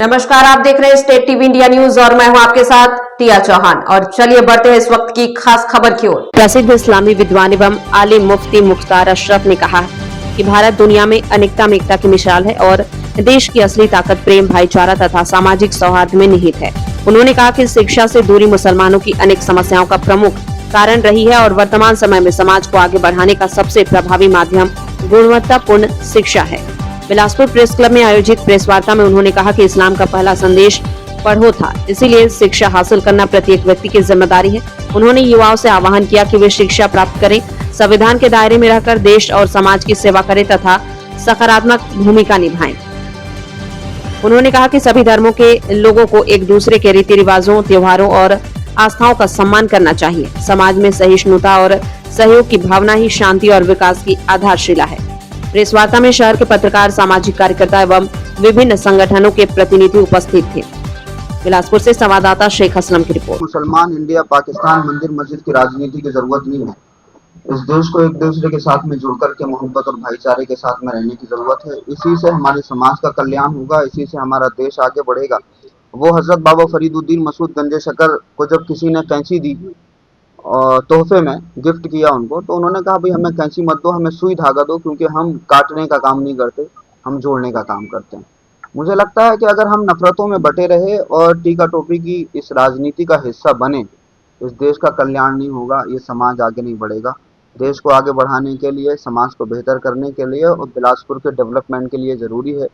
नमस्कार, आप देख रहे हैं स्टेट टीवी इंडिया न्यूज और मैं हूं आपके साथ टिया चौहान। और चलिए बढ़ते हैं इस वक्त की खास खबर की ओर। प्रसिद्ध इस्लामी विद्वान एवं आलिम मुफ्ती मुख्तार अशरफ ने कहा कि भारत दुनिया में अनेकता में एकता की मिसाल है और देश की असली ताकत प्रेम, भाईचारा तथा सामाजिक सौहार्द में निहित है। उन्होंने कहा कि शिक्षा से दूरी मुसलमानों की अनेक समस्याओं का प्रमुख कारण रही है और वर्तमान समय में समाज को आगे बढ़ाने का सबसे प्रभावी माध्यम गुणवत्तापूर्ण शिक्षा है। बिलासपुर प्रेस क्लब में आयोजित प्रेस वार्ता में उन्होंने कहा कि इस्लाम का पहला संदेश पढ़ो था, इसीलिए शिक्षा हासिल करना प्रत्येक व्यक्ति की जिम्मेदारी है। उन्होंने युवाओं से आह्वान किया कि वे शिक्षा प्राप्त करें, संविधान के दायरे में रहकर देश और समाज की सेवा करें तथा सकारात्मक भूमिका निभाएं। उन्होंने कहा कि सभी धर्मों के लोगों को एक दूसरे के रीति रिवाजों, त्योहारों और आस्थाओं का सम्मान करना चाहिए। समाज में सहिष्णुता और सहयोग की भावना ही शांति और विकास की आधारशिला है। प्रेस वार्ता में शहर के पत्रकार, सामाजिक कार्यकर्ता एवं विभिन्न संगठनों के प्रतिनिधि उपस्थित थे। बिलासपुर से संवाददाता शेख असलम की रिपोर्ट। मुसलमान, इंडिया, पाकिस्तान, मंदिर मस्जिद की राजनीति की जरूरत नहीं है। इस देश को एक दूसरे के साथ में जुड़कर के मोहब्बत और भाईचारे के साथ में रहने की जरूरत है। इसी से हमारे समाज का कल्याण होगा, इसी से हमारा देश आगे बढ़ेगा। वो हजरत बाबा फरीदुद्दीन मसूद गंजे शकर को जब किसी ने कैंची दी और तोहफे में गिफ्ट किया उनको, तो उन्होंने कहा भाई हमें कैंची मत दो, हमें सुई धागा दो, क्योंकि हम काटने का काम नहीं करते, हम जोड़ने का काम करते हैं। मुझे लगता है कि अगर हम नफरतों में बटे रहे और टीका टोपी की इस राजनीति का हिस्सा बने, इस देश का कल्याण नहीं होगा, ये समाज आगे नहीं बढ़ेगा। देश को आगे बढ़ाने के लिए, समाज को बेहतर करने के लिए और बिलासपुर के डेवलपमेंट के लिए ज़रूरी है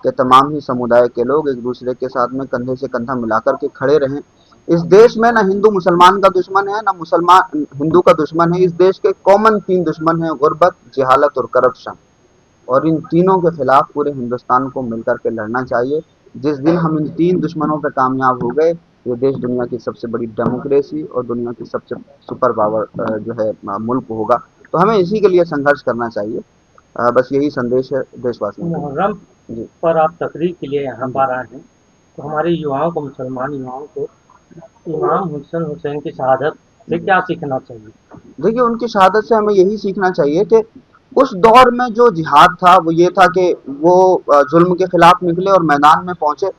कि तमाम ही समुदाय के लोग एक दूसरे के साथ में कंधे से कंधा मिलाकर के खड़े रहें। इस देश में ना हिंदू मुसलमान का दुश्मन है, ना मुसलमान हिंदू का दुश्मन है। इस देश के कॉमन 3 दुश्मन हैं, गुर्बत, जहालत और करप्शन। और इन तीनों के खिलाफ पूरे हिंदुस्तान को मिलकर के लड़ना चाहिए। जिस दिन हम इन 3 दुश्मनों पर कामयाब हो गए, ये देश दुनिया की सबसे बड़ी डेमोक्रेसी और दुनिया की सबसे सुपर पावर जो है मुल्क होगा। तो हमें इसी के लिए संघर्ष करना चाहिए। बस यही संदेश है देशवासियों को। मुहर्रम पर आप तकरीर के लिए यहाँ पर आए हैं, तो हमारे युवाओं को, मुसलमान युवाओं को इमाम हुसैन की शहादत से क्या सीखना चाहिए? देखिए, उनकी शहादत से हमें यही सीखना चाहिए कि उस दौर में जो जिहाद था वो ये था कि वो जुल्म के खिलाफ निकले और मैदान में पहुंचे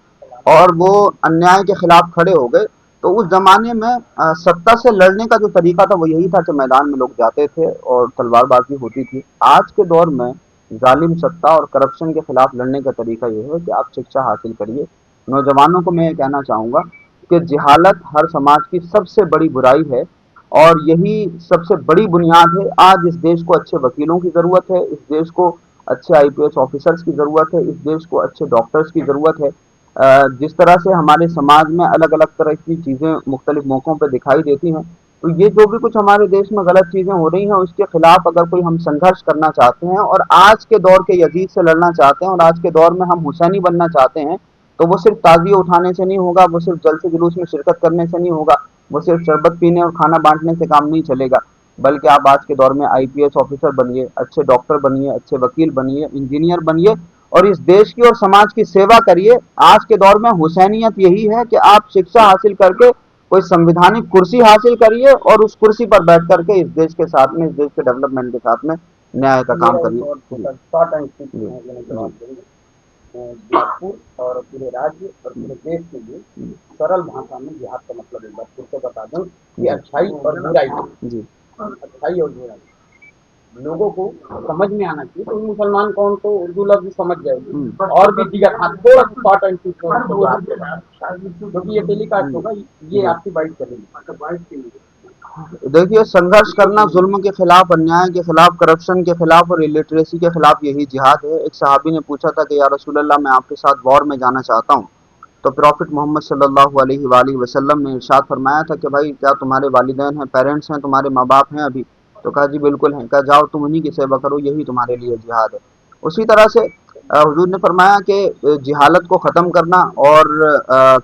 और वो अन्याय के खिलाफ खड़े हो गए। तो उस जमाने में सत्ता से लड़ने का जो तरीका था वो यही था कि मैदान में लोग जाते थे और तलवारबाजी होती थी। आज के दौर में जालिम सत्ता और करप्शन के खिलाफ लड़ने का तरीका ये है कि आप शिक्षा हासिल करिए। नौजवानों को मैं ये कहना चाहूँगा कि जहालत हर समाज की सबसे बड़ी बुराई है और यही सबसे बड़ी बुनियाद है। आज इस देश को अच्छे वकीलों की ज़रूरत है, इस देश को अच्छे IPS ऑफिसर्स की ज़रूरत है, इस देश को अच्छे डॉक्टर्स की ज़रूरत है। जिस तरह से हमारे समाज में अलग अलग तरह की चीज़ें मुख्तलिफ मौक़ों पर दिखाई देती हैं, तो ये जो भी कुछ हमारे देश में गलत चीज़ें हो रही हैं उसके खिलाफ अगर कोई हम संघर्ष करना चाहते हैं और आज के दौर के यजीद से लड़ना चाहते हैं और आज के दौर में हम हुसैनी बनना चाहते हैं, तो वो सिर्फ ताज़िए उठाने से नहीं होगा, वो सिर्फ जलसे जुलूस में शिरकत करने से नहीं होगा, वो सिर्फ शरबत पीने और खाना बांटने से काम नहीं चलेगा। बल्कि आप आज के दौर में IPS ऑफिसर बनिए, अच्छे डॉक्टर बनिए, अच्छे वकील बनिए, इंजीनियर बनिए और इस देश की और समाज की सेवा करिए। आज के दौर में हुसैनियत यही है कि आप शिक्षा हासिल करके कोई संविधानिक कुर्सी हासिल करिए और उस कुर्सी पर बैठ करके इस देश के साथ में, इस देश के डेवलपमेंट के साथ में न्याय का काम करिए। बिलासपुर और पूरे राज्य और पूरे देश के लिए सरल भाषा में जिहाद का मतलब एक बार फिर से बता दूं कि अच्छाई और बुराई, अच्छाई और बुराई लोगों को समझ में आना चाहिए। तो मुसलमान कौन तो उर्दू लफ्ज समझ जाएगी और भी दिया था थोड़ा सा शॉर्ट एंड स्वीट क्योंकि ये टेलीकास्ट होगा, ये आपकी बाइट चलेगी। देखिए, संघर्ष करना जुल्म के खिलाफ, अन्याय के खिलाफ, करप्शन के खिलाफ और इलिटरेसी के खिलाफ यही जिहाद है। एक सहाबी ने पूछा था कि या रसूल अल्लाह, मैं आपके साथ वॉर में जाना चाहता हूँ। तो प्रॉफिट मोहम्मद सल्लल्लाहु अलैहि वसल्लम ने इरशाद फरमाया था कि भाई क्या तुम्हारे वालिदैन हैं, पेरेंट्स हैं, तुम्हारे माँ बाप हैं अभी? तो कहा जी बिल्कुल हैं। कहा जाओ तुम उन्हीं की सेवा करो, यही तुम्हारे लिए जिहाद है। उसी तरह से हुजूर ने फरमाया कि जिहालत को ख़त्म करना और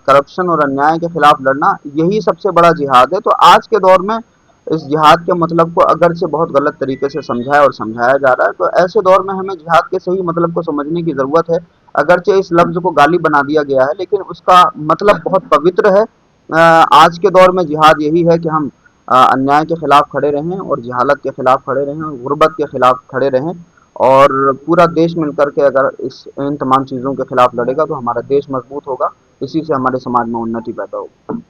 करप्शन और अन्याय के खिलाफ लड़ना यही सबसे बड़ा जिहाद है। तो आज के दौर में इस जिहाद के मतलब को अगर से बहुत गलत तरीके से समझाया और समझाया जा रहा है, तो ऐसे दौर में हमें जिहाद के सही मतलब को समझने की ज़रूरत है। अगरचे इस लफ्ज़ को गाली बना दिया गया है, लेकिन उसका मतलब बहुत पवित्र है। आज के दौर में जिहाद यही है कि हम अन्याय के खिलाफ खड़े रहें और जहालत के खिलाफ खड़े रहें और गुर्बत के खिलाफ खड़े रहें اور پورا دیش مل کر کے اگر ان تمام چیزوں کے خلاف لڑے گا تو ہمارا دیش مضبوط ہوگا، اسی سے ہمارے سماج میں انتی پیدا ہوگی.